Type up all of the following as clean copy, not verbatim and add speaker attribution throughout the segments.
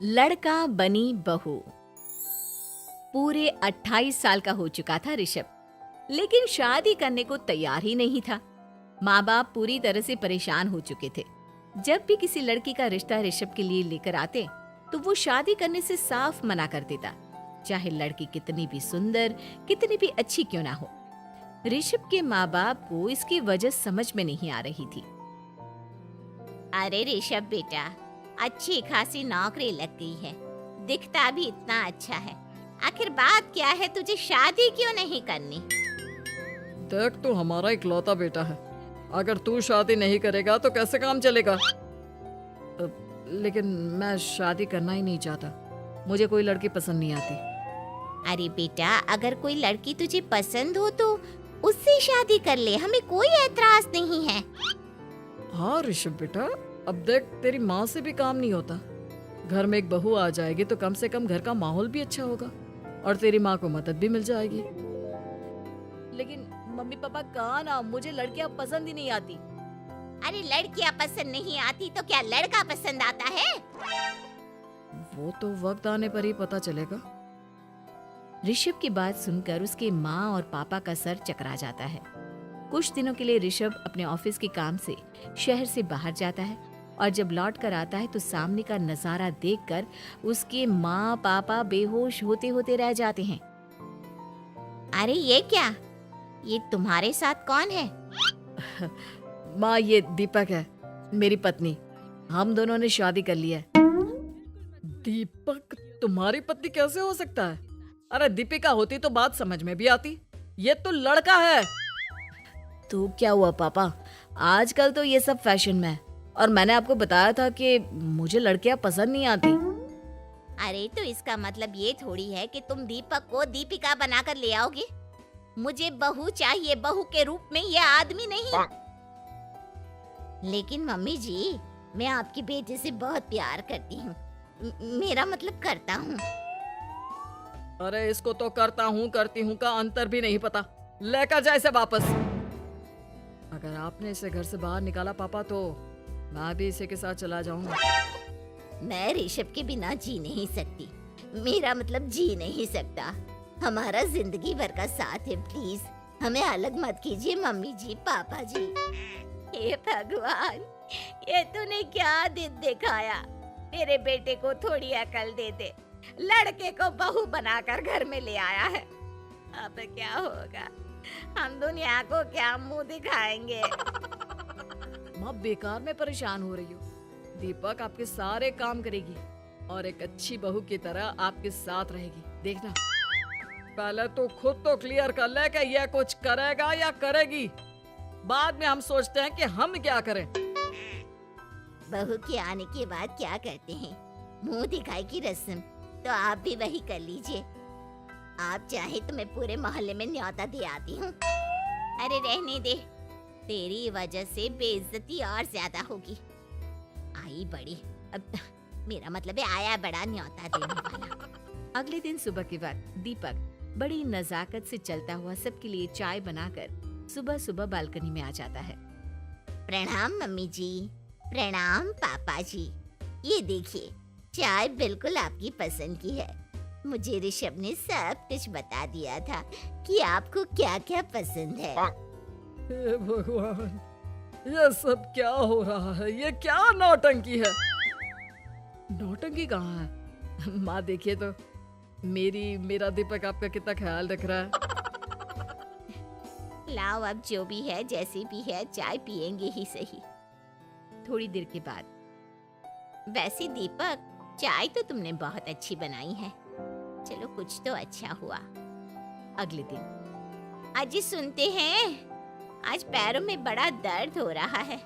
Speaker 1: लड़का बनी बहू। पूरे 28 साल का हो चुका था ऋषभ, लेकिन शादी करने को तैयार ही नहीं था। माँ बाप पूरी तरह से परेशान हो चुके थे। जब भी किसी लड़की का रिश्ता ऋषभ के लिए लेकर आते तो वो शादी करने से साफ मना कर देता, चाहे लड़की कितनी भी सुंदर, कितनी भी अच्छी क्यों ना हो। ऋषभ के माँ बाप को इसकी वजह समझ में नहीं आ रही थी।
Speaker 2: अरे ऋषभ बेटा, अच्छी खासी नौकरी लग गई है, दिखता भी इतना अच्छा है। आखिर बात क्या है, तुझे शादी क्यों नहीं करनी?
Speaker 3: देख, तू हमारा इकलौता बेटा है। अगर तू शादी नहीं करेगा तो कैसे काम चलेगा? लेकिन मैं शादी करना ही नहीं चाहता। मुझे कोई लड़की पसंद नहीं आती।
Speaker 2: अरे बेटा, अगर कोई लड़की तुझे पसंद हो तो उससे शादी कर ले, हमें कोई ऐतराज नहीं है।
Speaker 3: हाँ ऋषभ बेटा, अब देख, तेरी माँ से भी काम नहीं होता। घर में एक बहू आ जाएगी तो कम से कम घर का माहौल भी अच्छा होगा और तेरी माँ को मदद भी मिल जाएगी।
Speaker 1: लेकिन मम्मी पापा कहा ना, मुझे लड़कियां पसंद ही नहीं आती।
Speaker 2: अरे लड़कियां पसंद नहीं आती तो क्या लड़का पसंद आता है?
Speaker 3: वो तो वक्त आने पर ही पता चलेगा।
Speaker 1: ऋषभ की बात सुनकर उसके माँ और पापा का सर चकरा जाता है। कुछ दिनों के लिए ऋषभ अपने ऑफिस के काम से शहर से बाहर जाता है और जब लौट कर आता है तो सामने का नजारा देखकर उसके माँ पापा बेहोश होते होते रह जाते हैं।
Speaker 2: अरे ये क्या, ये तुम्हारे साथ कौन है?
Speaker 3: माँ, ये दीपक है, मेरी पत्नी। हम दोनों ने शादी कर ली है। दीपक तुम्हारी पत्नी कैसे हो सकता है? अरे दीपिका होती तो बात समझ में भी आती। ये तो लड़का है।
Speaker 1: तो क्या हुआ पापा, आजकल तो ये सब फैशन में है और मैंने आपको बताया था कि मुझे लड़कियां पसंद नहीं आती।
Speaker 2: अरे तो इसका मतलब ये थोड़ी है कि तुम दीपक को दीपिका बनाकर ले आओगे। मुझे बहू चाहिए, बहू के रूप में, ये आदमी नहीं। लेकिन मम्मी जी, मैं आपकी बेटे से बहुत प्यार करती हूँ। मेरा मतलब करता हूँ।
Speaker 3: अरे इसको तो करता हूँ करती हूँ का अंतर भी नहीं पता। लेकर जाए इसे वापस। अगर आपने इसे घर से बाहर निकाला पापा तो मैं भी इसे के साथ चला जाऊंगा।
Speaker 2: मैं ऋषभ के बिना जी नहीं सकती। मेरा मतलब जी नहीं सकता। हमारा जिंदगी भर का साथ है, प्लीज हमें अलग मत कीजिए मम्मी जी, पापा जी। हे भगवान, ये तूने क्या दिन दिखाया? मेरे बेटे को थोड़ी अकल दे दे। लड़के को बहू बनाकर घर में ले आया है। अब क्या होगा? हम दुनिया को क्या मुंह दिखाएंगे?
Speaker 3: माँ, बेकार में परेशान हो रही हो। दीपक आपके सारे काम करेगी और एक अच्छी बहू की तरह आपके साथ रहेगी, देखना। पहले तो खुद तो क्लियर कर ले कि यह कुछ करेगा या करेगी। बाद में हम सोचते हैं कि हम क्या करें।
Speaker 2: बहू के आने के बाद क्या करते हैं? मुंह दिखाई की रस्म। तो आप भी वही कर लीजिए। आप चाहे तो मैं पूरे मोहल्ले में न्योता दे आती हूँ। अरे रहने दे, तेरी वजह से बेइज्जती और ज्यादा होगी। आई बड़ी, अब मेरा मतलब है आया बड़ा न्योता देने वाला।
Speaker 1: अगले दिन सुबह के वक्त दीपक बड़ी नजाकत से चलता हुआ सबके लिए चाय बनाकर सुबह सुबह बालकनी में आ जाता है।
Speaker 2: प्रणाम मम्मी जी, प्रणाम पापा जी। ये देखिए, चाय बिल्कुल आपकी पसंद की है। मुझे ऋषभ ने सब कुछ बता दिया था कि आपको क्या क्या पसंद है।
Speaker 3: हे भगवान, ये सब क्या हो रहा है? ये क्या नौटंकी है? नौटंकी कहाँ है? माँ देखिए तो, मेरा दीपक आपका कितना ख्याल रख रहा है।
Speaker 2: लाओ, अब जो भी है, जैसी भी है, चाय पियेंगे ही सही।
Speaker 1: थोड़ी देर के बाद,
Speaker 2: वैसे दीपक, चाय तो तुमने बहुत अच्छी बनाई है। चलो, कुछ तो अच्छा हुआ।
Speaker 1: अगले दिन,
Speaker 2: अजी सुनते हैं, आज पैरों में बड़ा दर्द हो रहा है।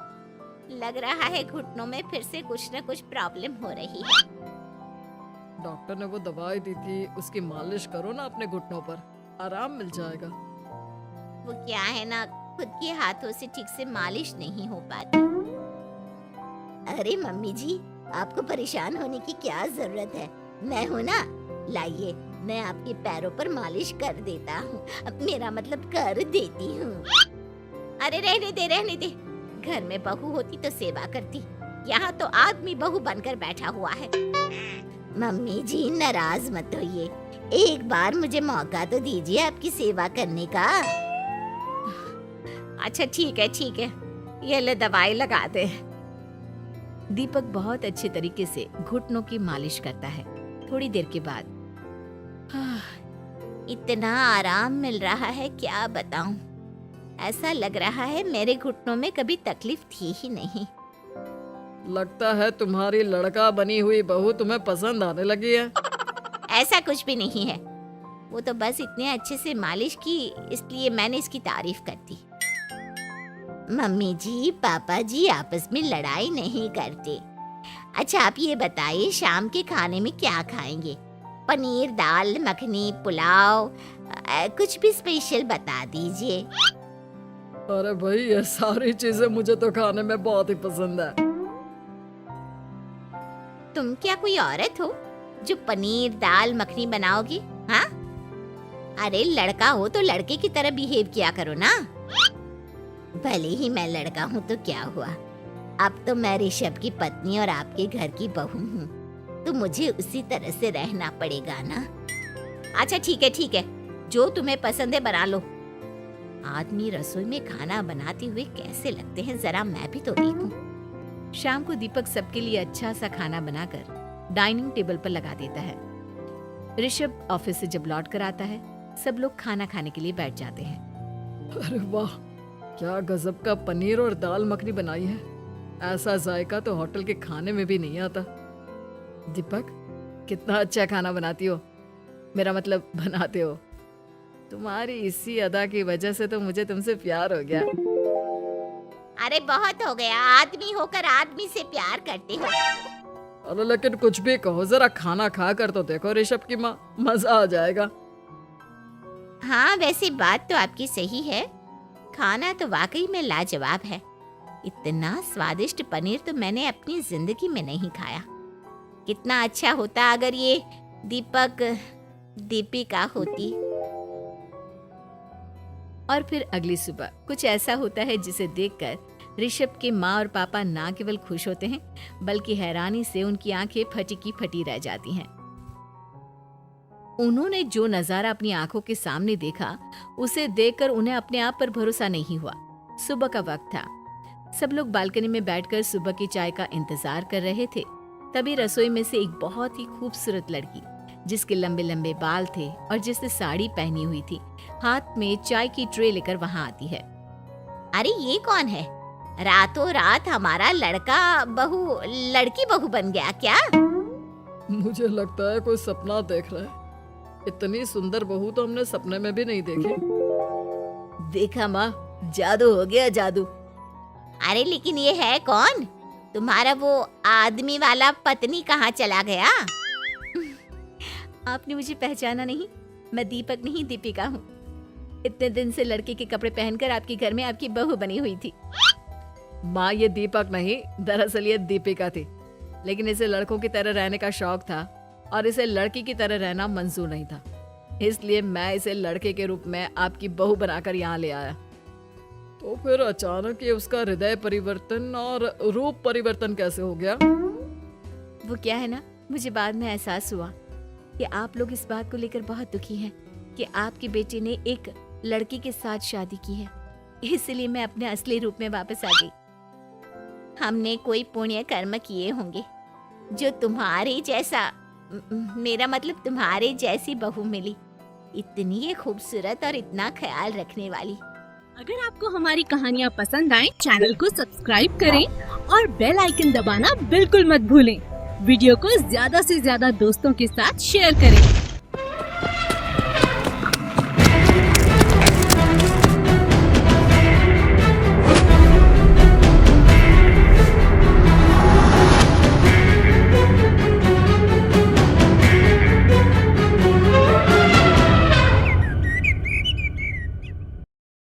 Speaker 2: लग रहा है घुटनों में फिर से कुछ न कुछ प्रॉब्लम हो रही है।
Speaker 3: डॉक्टर ने वो दवाई दी थी, उसकी मालिश करो ना अपने घुटनों पर, आराम मिल जाएगा।
Speaker 2: वो क्या है ना, खुद के हाथों से ठीक से मालिश नहीं हो पाती। अरे मम्मी जी, आपको परेशान होने की क्या जरूरत है? मैं हूँ ना, लाइए, मैं आपके पैरों पर मालिश कर देता हूँ। मेरा मतलब कर देती हूँ। अरे रहने दे, रहने दे। घर में बहू होती तो सेवा करती, यहाँ तो आदमी बहू बनकर बैठा हुआ है। मम्मी जी नाराज मत होइए, एक बार मुझे मौका तो दीजिए आपकी सेवा करने का।
Speaker 1: अच्छा ठीक है, ये ले दवाई लगा दे। दीपक बहुत अच्छे तरीके से घुटनों की मालिश करता है। थोड़ी देर के बाद
Speaker 2: इतना आराम मिल रहा है क्या बताऊं। ऐसा लग रहा है मेरे घुटनों में कभी तकलीफ थी ही नहीं।
Speaker 3: लगता है तुम्हारी लड़का बनी हुई बहू तुम्हें पसंद आने लगी है।
Speaker 2: ऐसा कुछ भी नहीं है, वो तो बस इतने अच्छे से मालिश की इसलिए मैंने इसकी तारीफ कर दी। मम्मी जी पापा जी आपस में लड़ाई नहीं करते। अच्छा आप ये बताइए शाम के खाने में क्या खाएंगे? पनीर, दाल मखनी, पुलाव, कुछ भी स्पेशल बता दीजिए।
Speaker 3: अरे भाई ये सारी चीजें मुझे तो खाने में बहुत ही पसंद है।
Speaker 2: तुम क्या कोई औरत हो जो पनीर दाल मखनी बनाओगी? हाँ, अरे लड़का हो तो लड़के की तरह बिहेव किया करो ना। भले ही मैं लड़का हूँ तो क्या हुआ, अब तो मैं ऋषभ की पत्नी और आपके घर की बहू हूँ, तो मुझे उसी तरह से रहना पड़ेगा ना। अच्छा ठीक है, जो तुम्हें पसंद है बना लो। आदमी रसोई में खाना बनाते हुए कैसे लगते हैं जरा मैं भी तो देखूं।
Speaker 1: शाम को दीपक सबके लिए अच्छा सा खाना बनाकर डाइनिंग टेबल पर लगा देता है। ऋषभ ऑफिस से जब लौट कर आता है, सब लोग खाना खाने के लिए बैठ जाते हैं।
Speaker 3: अरे वाह, क्या गजब का पनीर और दाल मखनी बनाई है। ऐसा जायका तो होटल के खाने में भी नहीं आता। दीपक, कितना अच्छा खाना बनाती हो, मेरा मतलब बनाते हो। तुम्हारी इसी अदा की वजह से तो मुझे तुमसे प्यार हो गया।
Speaker 2: अरे बहुत हो गया, आदमी होकर आदमी से प्यार करते हो।
Speaker 3: अरे लेकिन कुछ भी कहो, जरा खाना खा कर तो देखो ऋषभ की माँ, मजा आ जाएगा।
Speaker 2: हाँ वैसे बात तो आपकी सही है, खाना तो वाकई में लाजवाब है। इतना स्वादिष्ट पनीर तो मैंने अपनी जिंदगी में नहीं खाया। कितना अच्छा होता अगर ये दीपिका होती।
Speaker 1: और फिर अगली सुबह कुछ ऐसा होता है जिसे देखकर ऋषभ के माँ और पापा ना केवल खुश होते हैं बल्कि हैरानी से उनकी आंखें फटी की फटी रह जाती हैं। उन्होंने जो नजारा अपनी आंखों के सामने देखा उसे देखकर उन्हें अपने आप पर भरोसा नहीं हुआ। सुबह का वक्त था, सब लोग बालकनी में बैठकर सुबह की चाय का इंतजार कर रहे थे। तभी रसोई में से एक बहुत ही खूबसूरत लड़की जिसके लंबे लंबे बाल थे और जिसने साड़ी पहनी हुई थी, हाथ में चाय की ट्रे लेकर वहां आती है।
Speaker 2: अरे ये कौन है? रातों रात हमारा लड़की बहू बन गया क्या?
Speaker 3: मुझे लगता है कोई सपना देख रहा है। इतनी सुंदर बहू तो हमने सपने में भी नहीं देखी।
Speaker 1: देखा माँ, जादू हो गया, जादू।
Speaker 2: अरे लेकिन ये है कौन? तुम्हारा वो आदमी वाला पत्नी कहाँ चला गया?
Speaker 1: आपने मुझे पहचाना नहीं? मैं दीपक नहीं, दीपिका हूँ। इतने दिन से लड़के के कपड़े पहनकर आपके घर में आपकी बहू बनी हुई थी।
Speaker 3: माँ ये दीपक नहीं, दरअसल ये दीपिका थी, लेकिन इसे लड़कों की तरह रहने का शौक था और इसे लड़की की तरह रहना मंजूर नहीं था, इसलिए मैं इसे लड़के के रूप में आपकी बहू बनाकर यहाँ ले आया। तो फिर अचानक ये उसका हृदय परिवर्तन और रूप परिवर्तन कैसे हो गया?
Speaker 1: वो क्या है ना, मुझे बाद में एहसास हुआ कि आप लोग इस बात को लेकर बहुत दुखी हैं कि आपकी बेटी ने एक लड़की के साथ शादी की है, इसलिए मैं अपने असली रूप में वापस आ गई।
Speaker 2: हमने कोई पुण्य कर्म किए होंगे जो तुम्हारे जैसा, मेरा मतलब तुम्हारे जैसी बहू मिली, इतनी खूबसूरत और इतना ख्याल रखने वाली।
Speaker 4: अगर आपको हमारी कहानियाँ पसंद आए, चैनल को सब्सक्राइब करें और बेल आइकन दबाना बिल्कुल मत भूलें। वीडियो को ज्यादा से ज्यादा दोस्तों के साथ शेयर करें।